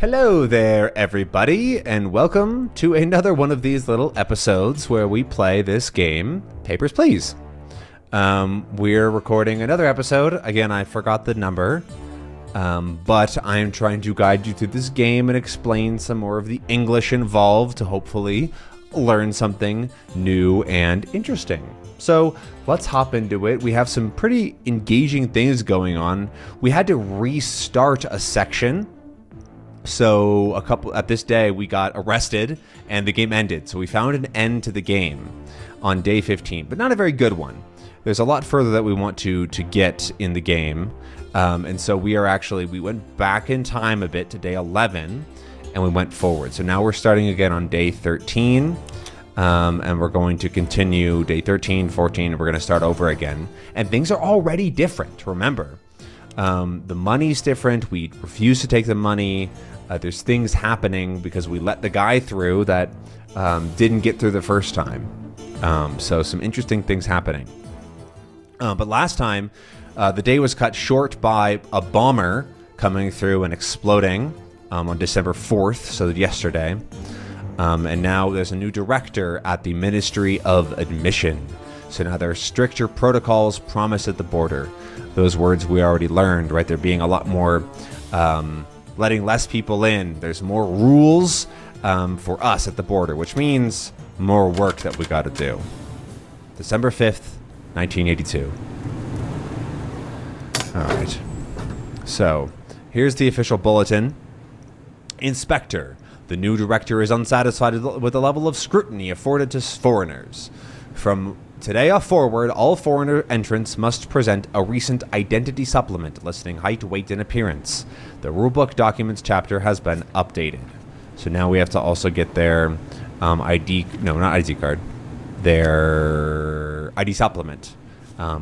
Hello there, everybody, and welcome to another one of these little episodes where we play this game, Papers, Please. We're recording another episode. Again, I forgot the number, but I'm trying to guide you through this game and explain some more of the English involved to hopefully learn something new and interesting. So let's hop into it. We have some pretty engaging things going on. We had to restart a section. So at this day we got arrested and the game ended. So we found an end to the game on day 15, but not a very good one. There's a lot further that we want to get in the game. And so we went back in time a bit to day 11 and we went forward. So now we're starting again on day 13. And we're going to continue day 13, 14, and we're going to start over again. And things are already different, remember. The money's different. We refuse to take the money. There's things happening because we let the guy through that didn't get through the first time. So some interesting things happening. But last time, the day was cut short by a bomber coming through and exploding on December 4th, so yesterday. And now there's a new director at the Ministry of Admission. So now there are stricter protocols promised at the border. Those words we already learned, right? They're being a lot more, letting less people in. There's more rules for us at the border, which means more work that we got to do. December 5th, 1982. All right. So here's the official bulletin. Inspector. The new director is unsatisfied with the level of scrutiny afforded to foreigners. From today forward, all foreigner entrants must present a recent identity supplement listing height, weight, and appearance. The rulebook documents chapter has been updated. So now we have to also get their their ID supplement.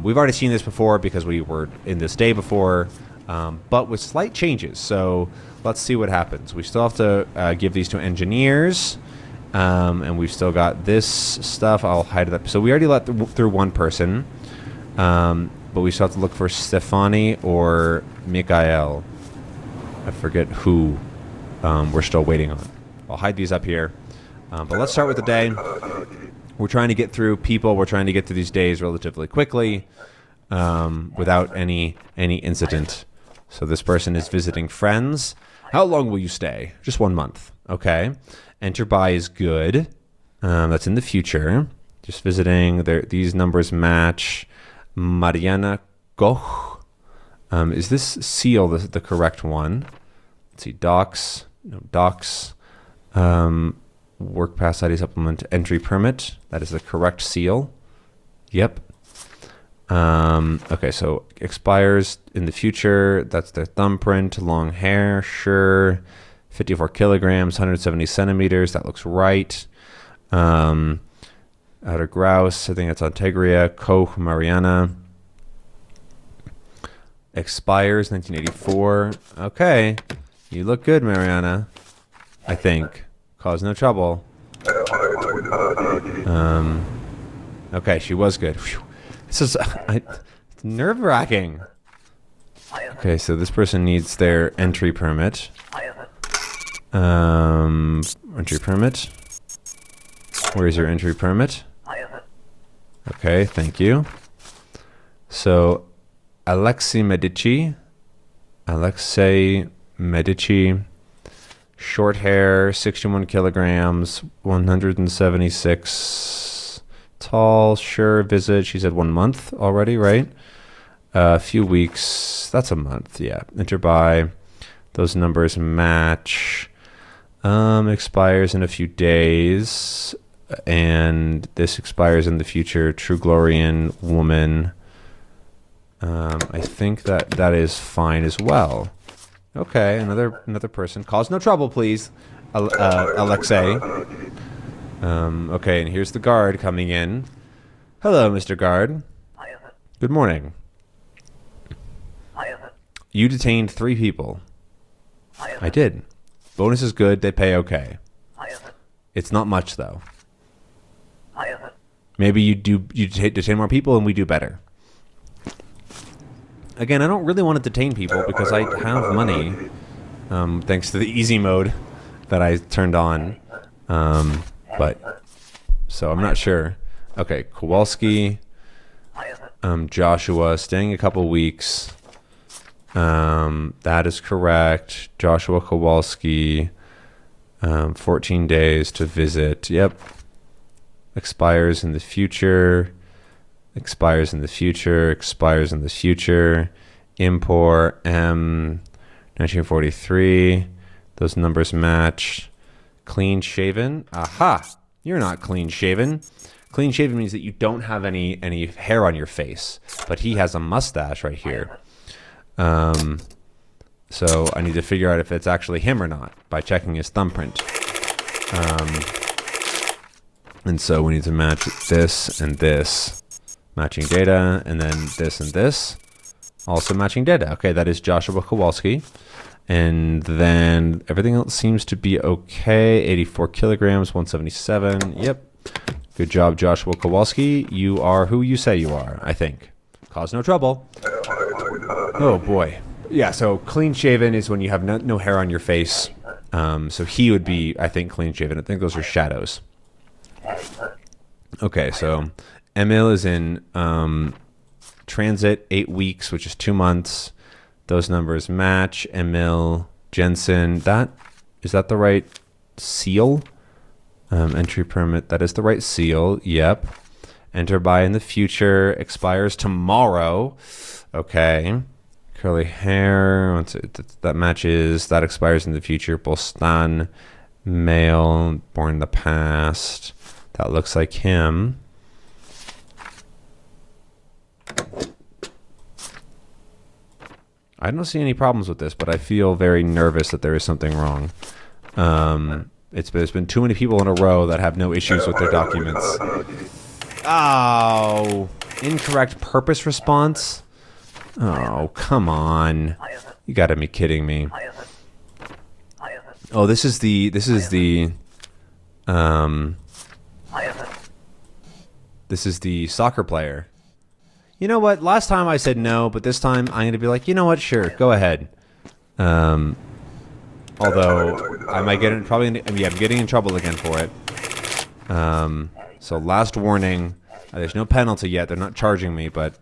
We've already seen this before because we were in this day before, but with slight changes. So let's see what happens. We still have to give these to engineers, and we've still got this stuff. I'll hide it up. So we already let through one person, but we still have to look for Stefani or Mikael. I forget who we're still waiting on. I'll hide these up here. But let's start with the day. We're trying to get through people. We're trying to get through these days relatively quickly without any incident. So this person is visiting friends. How long will you stay? Just 1 month. Okay. Enter by is good. That's in the future. Just visiting. These numbers match. Mariana Koch. Is this seal the correct one? Let's see. Docs. No, docs. Work pass ID supplement. Entry permit. That is the correct seal. Yep. Okay, so expires in the future. That's their thumbprint. Long hair, sure. 54 kilograms, 170 centimeters. That looks right. Outer grouse. I think that's Antegria. Koch, Mariana. Expires 1984. Okay, you look good, Mariana. I think. Cause no trouble. Okay, she was good. Whew. This is it's nerve-wracking. Okay, so this person needs their entry permit. Entry permit. Where's your entry permit? Okay, thank you. So, Alexei Medici. Short hair, 61 kilograms, 176 tall, sure, visit. She said 1 month already, right? A few weeks, that's a month, yeah. Enter by, those numbers match. Expires in a few days, and this expires in the future. True Glorian woman. I think that is fine as well. Okay, another person. Cause no trouble, please, Alexei. Okay, and here's the guard coming in. Hello, Mr. Guard. Good morning. You detained 3 people. I did. Bonus is good. They pay okay. It's not much, though. Maybe you detain more people and we do better. Again, I don't really want to detain people because I have money. thanks to the easy mode that I turned on. But so I'm not sure. Okay, Kowalski, Joshua, staying a couple weeks. That is correct. Joshua Kowalski, 14 days to visit. Yep. Expires in the future. Expires in the future. Expires in the future. Import M 1943. Those numbers match. Clean shaven. Aha! You're not clean shaven. Clean shaven means that you don't have any hair on your face, but he has a mustache right here. So I need to figure out if it's actually him or not by checking his thumbprint. And so we need to match this and this. Matching data, and then this and this. Also matching data. Okay, that is Joshua Kowalski. And then everything else seems to be okay. 84 kilograms, 177. Yep. Good job, Joshua Kowalski. You are who you say you are, I think. Cause no trouble. Oh, boy. Yeah, so clean shaven is when you have no hair on your face. So he would be, I think, clean shaven. I think those are shadows. Okay, so Emil is in transit 8 weeks, which is 2 months. Those numbers match. Emil Jensen, is that the right seal? Entry permit, that is the right seal. Yep. Enter by in the future. Expires tomorrow. Okay. Curly hair. That matches. That expires in the future. Bostan, male, born in the past. That looks like him. I don't see any problems with this, but I feel very nervous that there is something wrong. There's been too many people in a row that have no issues with their documents. Oh, incorrect purpose response. Oh, come on. You gotta be kidding me. Oh, this is the soccer player. You know what? Last time I said no, but this time I'm going to be like, you know what? Sure, go ahead. Although I might get in I'm getting in trouble again for it. So last warning. There's no penalty yet. They're not charging me, but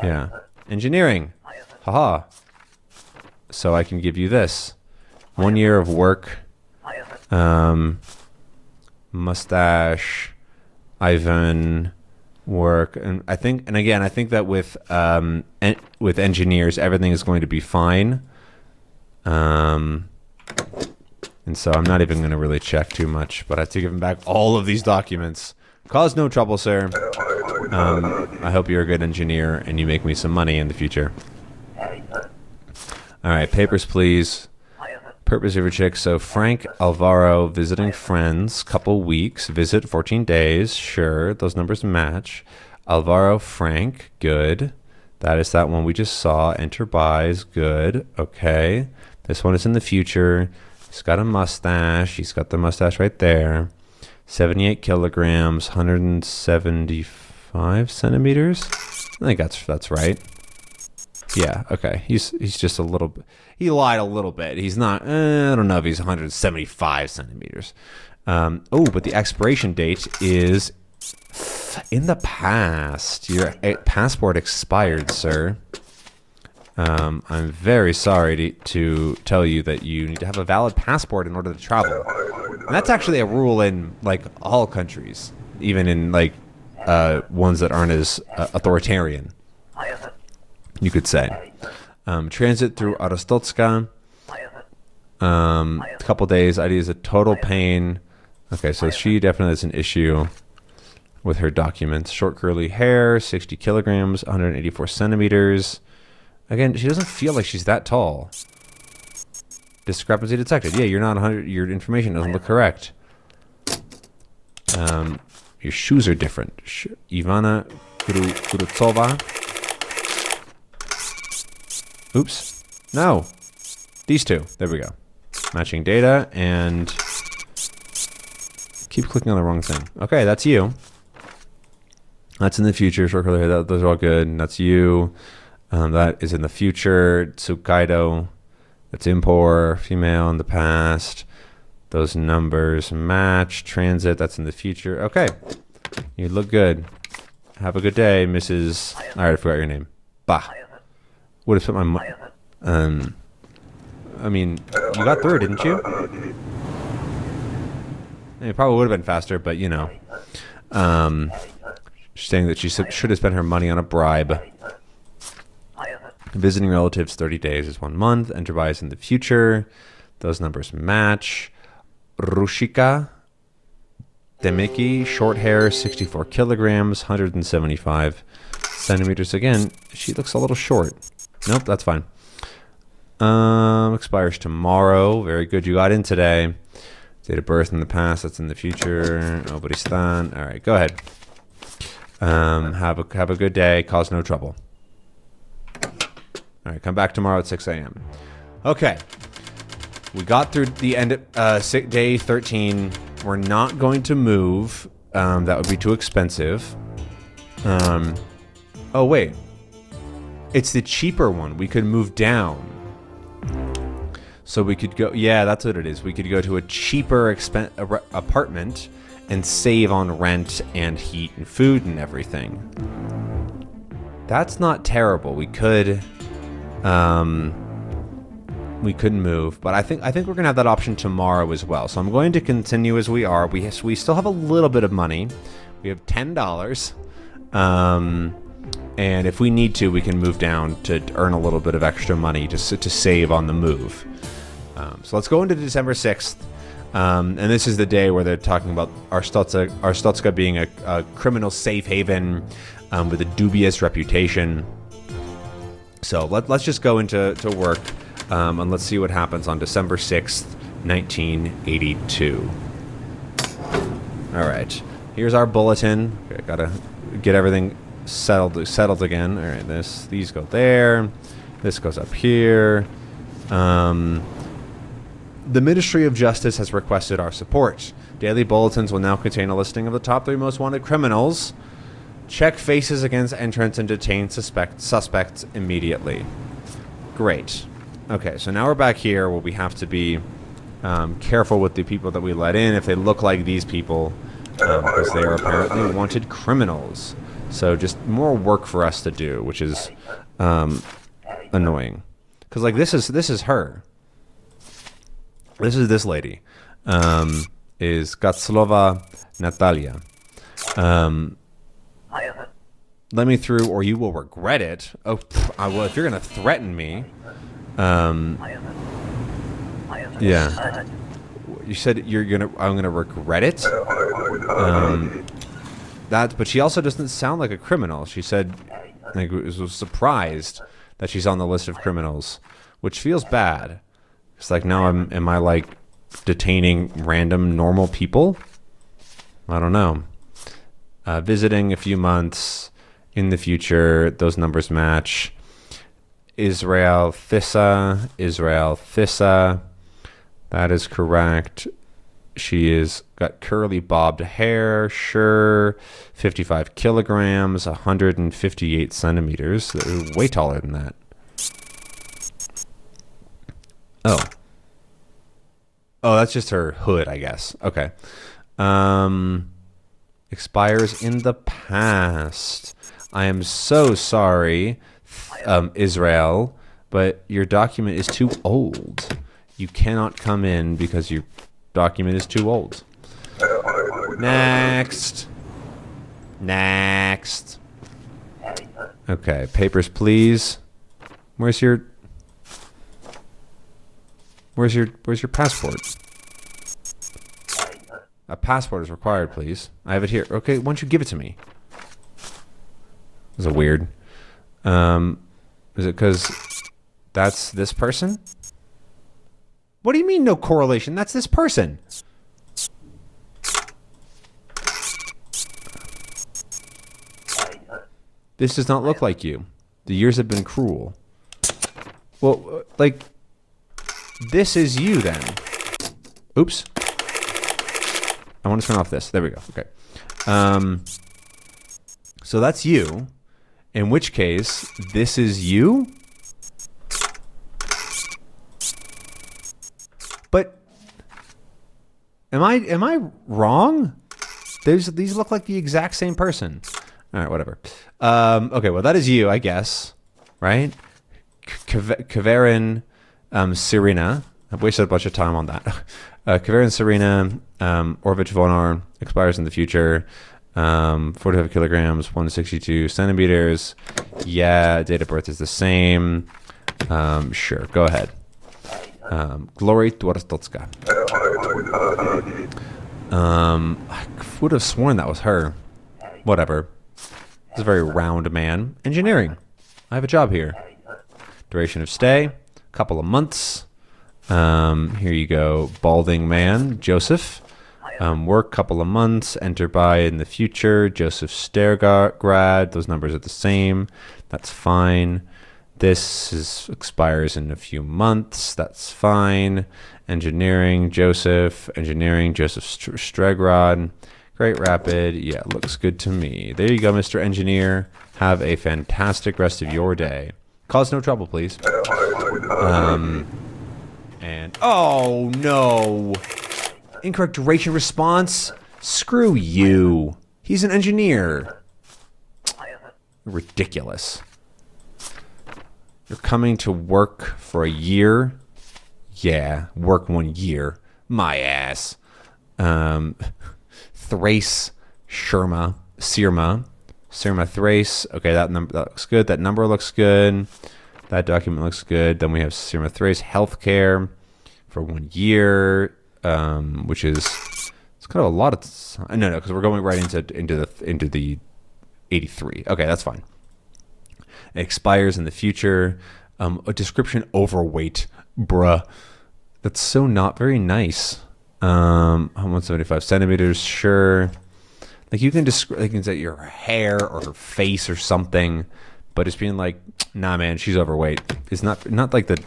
yeah. Engineering. Haha. So I can give you this. 1 year of work. Mustache. Ivan. Work. And I think that with engineers, everything is going to be fine. And so I'm not even going to really check too much, but I have to give him back all of these documents. Cause no trouble, sir. I hope you're a good engineer and you make me some money in the future. All right, papers, please. Purpose of your check. So Frank Alvaro visiting friends, couple weeks, visit 14 days. Sure, those numbers match. Alvaro Frank, good. That is that one we just saw. Enter buys, good. Okay. This one is in the future. He's got a mustache. He's got the mustache right there. 78 kilograms, 175 centimeters. I think that's right. Yeah, okay. He's just a little bit. He lied a little bit. He's not. I don't know if he's 175 centimeters. But the expiration date is in the past. Your passport expired, sir. I'm very sorry to tell you that you need to have a valid passport in order to travel. And that's actually a rule in like all countries, even in like ones that aren't as authoritarian. You could say. Transit through Arostotska. A couple days. ID is a total pain. Okay, so she definitely has an issue with her documents. Short curly hair, 60 kilograms, 184 centimeters. Again, she doesn't feel like she's that tall. Discrepancy detected. Yeah, you're not 100. Your information doesn't look correct. Your shoes are different. Ivana Kurutsova. Oops. No. These two. There we go. Matching data and keep clicking on the wrong thing. Okay, that's you. That's in the future. Short curly hair. Those are all good. And that's you. That is in the future. Tsukaido That's impor, female in the past. Those numbers match. Transit, that's in the future. Okay. You look good. Have a good day, Mrs. All right, I forgot your name. Bah. Would have spent my money. I mean, you got through, didn't you? It probably would have been faster, but you know. Saying that she should have spent her money on a bribe. Visiting relatives 30 days is 1 month. Enter bias in the future. Those numbers match. Rushika Demiki, short hair, 64 kilograms, 175 centimeters. Again, she looks a little short. Nope, that's fine. Expires tomorrow. Very good. You got in today. Date of birth in the past. That's in the future. Nobody's done. All right, go ahead. Have a good day. Cause no trouble. All right, come back tomorrow at 6 a.m. Okay. We got through the end of day 13. We're not going to move. That would be too expensive. Oh, wait. It's the cheaper one. We could move down. So we could go... Yeah, that's what it is. We could go to a cheaper apartment and save on rent and heat and food and everything. That's not terrible. We could... we couldn't move, but I think we're gonna have that option tomorrow as well. So I'm going to continue as we are. We still have a little bit of money. We have $10, and if we need to, we can move down to earn a little bit of extra money to save on the move. So let's go into December 6th, and this is the day where they're talking about Arstotzka being a criminal safe haven with a dubious reputation. So let's just go into work. And let's see what happens on December 6th, 1982. All right. Here's our bulletin. Okay, gotta get everything settled again. All right. These go there. This goes up here. The Ministry of Justice has requested our support. Daily bulletins will now contain a listing of the top 3 most wanted criminals. Check faces against entrants and detain suspects immediately. Great. Okay, so now we're back here where we have to be careful with the people that we let in if they look like these people, because they are apparently wanted criminals. So just more work for us to do, which is annoying. Because like this is her. This is this lady. Is Gatslova Natalia. Let me through, or you will regret it. Oh, I will if you're gonna threaten me. Yeah. You said I'm gonna regret it. But she also doesn't sound like a criminal. She said, like, was surprised that she's on the list of criminals, which feels bad. It's like, now am I like detaining random normal people? I don't know. Visiting a few months in the future. Those numbers match. Israel Thissa. That is correct. She is got curly bobbed hair. Sure. 55 kilograms, 158 centimeters. Way taller than that. Oh, that's just her hood, I guess. Okay. Expires in the past. I am so sorry, Israel, but your document is too old. You cannot come in because your document is too old. Next. Okay, papers, please. Where's your passport? A passport is required, please. I have it here. Okay, why don't you give it to me? Is it weird? Is it because that's this person? What do you mean no correlation? That's this person. This does not look like you. The years have been cruel. Well, like, this is you then. Oops. I want to turn off this. There we go. Okay. So that's you. In which case, this is you? But am I wrong? These look like the exact same person. All right, whatever. Okay, well, that is you, I guess, right? Kaverin Serena. I've wasted a bunch of time on that. Kaverin Serena, Orvich Vonar, expires in the future. 45 kilograms, 162 centimeters. Yeah, date of birth is the same. Sure, go ahead. Glory Twarstotska. I would have sworn that was her. Whatever. It's a very round man. Engineering. I have a job here. Duration of stay, couple of months. Here you go. Balding man, Joseph. Work, couple of months. Enter by in the future. Joseph Stergrad. Those numbers are the same. That's fine. This expires in a few months. That's fine. Engineering, Joseph. Engineering, Joseph Stregrad. Great Rapid. Yeah, looks good to me. There you go, Mr. Engineer. Have a fantastic rest of your day. Cause no trouble, please. And oh no, incorrect duration response. Screw you. He's an engineer. Ridiculous. You're coming to work for a year. Yeah, work 1 year. My ass. Thrace, Sirma, Thrace. Okay, that looks good. That number looks good. That document looks good. Then we have Sirma Thrace healthcare for 1 year, which is it's kind of a lot of no, because we're going right into the 83. Okay, that's fine. It expires in the future. A description overweight, bruh. That's so not very nice. 175 centimeters, sure. Like you can say your hair or her face or something, but it's being like, nah, man, she's overweight. It's not like the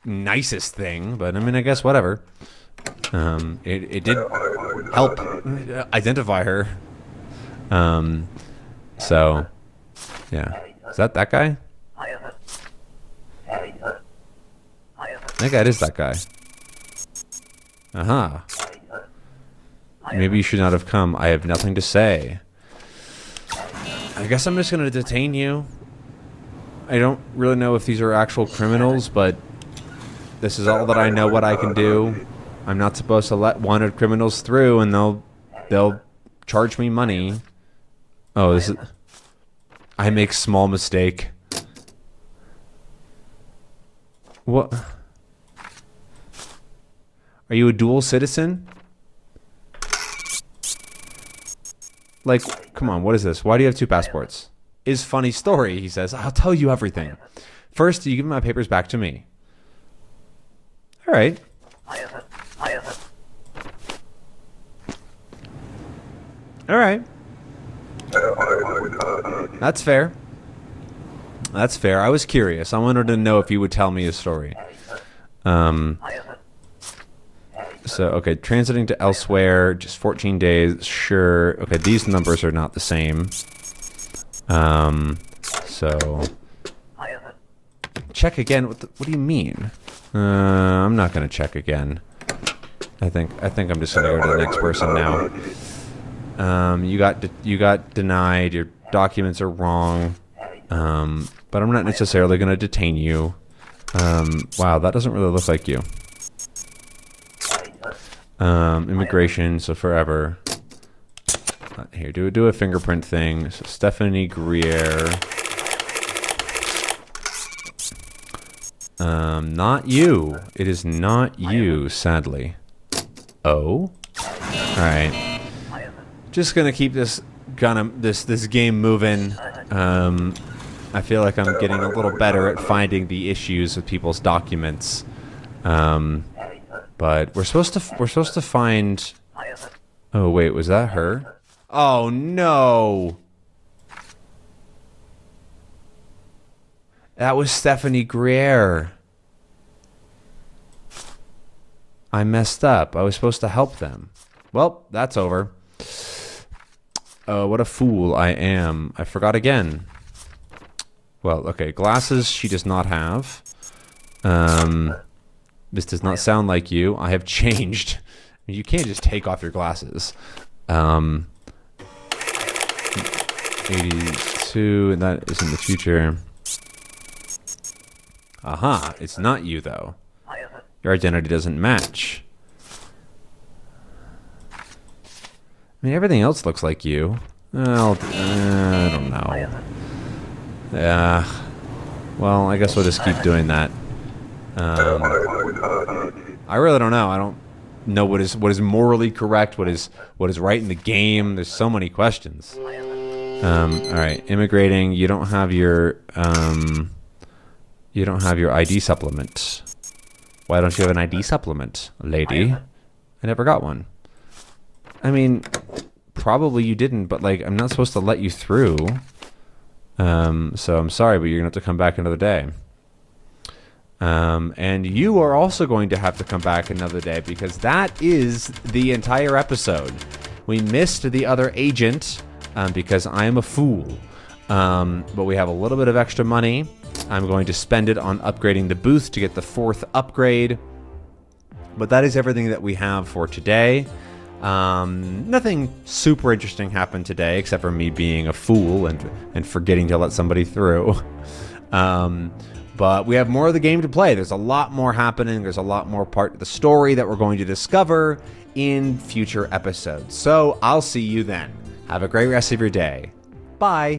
nicest thing, but I mean, I guess whatever. It did help identify her. So yeah, is that guy? I think that is that guy. Aha. Maybe you should not have come. I have nothing to say. I guess I'm just going to detain you. I don't really know if these are actual criminals, but this is all that I know what I can do. I'm not supposed to let wanted criminals through, and they'll charge me money. Oh, this is... I make small mistake. What? Are you a dual citizen? Like, come on, what is this? Why do you have 2 passports? Is funny story, he says. I'll tell you everything. First, you give my papers back to me. All right. All right. That's fair. That's fair. I was curious. I wanted to know if you would tell me a story. So, okay, transiting to elsewhere, just 14 days, sure. Okay, these numbers are not the same. So, check again. What do you mean? I'm not going to check again. I think I'm just going to go to the next person now. You got denied. Your documents are wrong. But I'm not necessarily going to detain you. Wow, that doesn't really look like you. Immigration, so forever. Here, do a fingerprint thing. So Stephanie Grier. Not you. It is not you, sadly. Oh? Alright. Just gonna keep this game moving. I feel like I'm getting a little better at finding the issues with people's documents. But we're supposed to find... Oh, wait, was that her? Oh, no! That was Stephanie Grier. I messed up. I was supposed to help them. Well, that's over. Oh, what a fool I am. I forgot again. Well, okay, glasses she does not have. This does not sound like you. I have changed. You can't just take off your glasses. 82, and that is in the future. Aha, it's not you, though. Your identity doesn't match. I mean, everything else looks like you. Well, I don't know. Yeah. Well, I guess we'll just keep doing that. I really don't know. I don't know what is morally correct, what is right in the game. There's so many questions. All right, immigrating. You don't have your ID supplement. Why don't you have an ID supplement, lady? I never got one. I mean, probably you didn't, but like, I'm not supposed to let you through. So I'm sorry, but you're gonna have to come back another day. And you are also going to have to come back another day because that is the entire episode. We missed the other agent because I am a fool. But we have a little bit of extra money. I'm going to spend it on upgrading the booth to get the 4th upgrade. But that is everything that we have for today. Nothing super interesting happened today except for me being a fool and forgetting to let somebody through. But we have more of the game to play. There's a lot more happening. There's a lot more part of the story that we're going to discover in future episodes. So I'll see you then. Have a great rest of your day. Bye.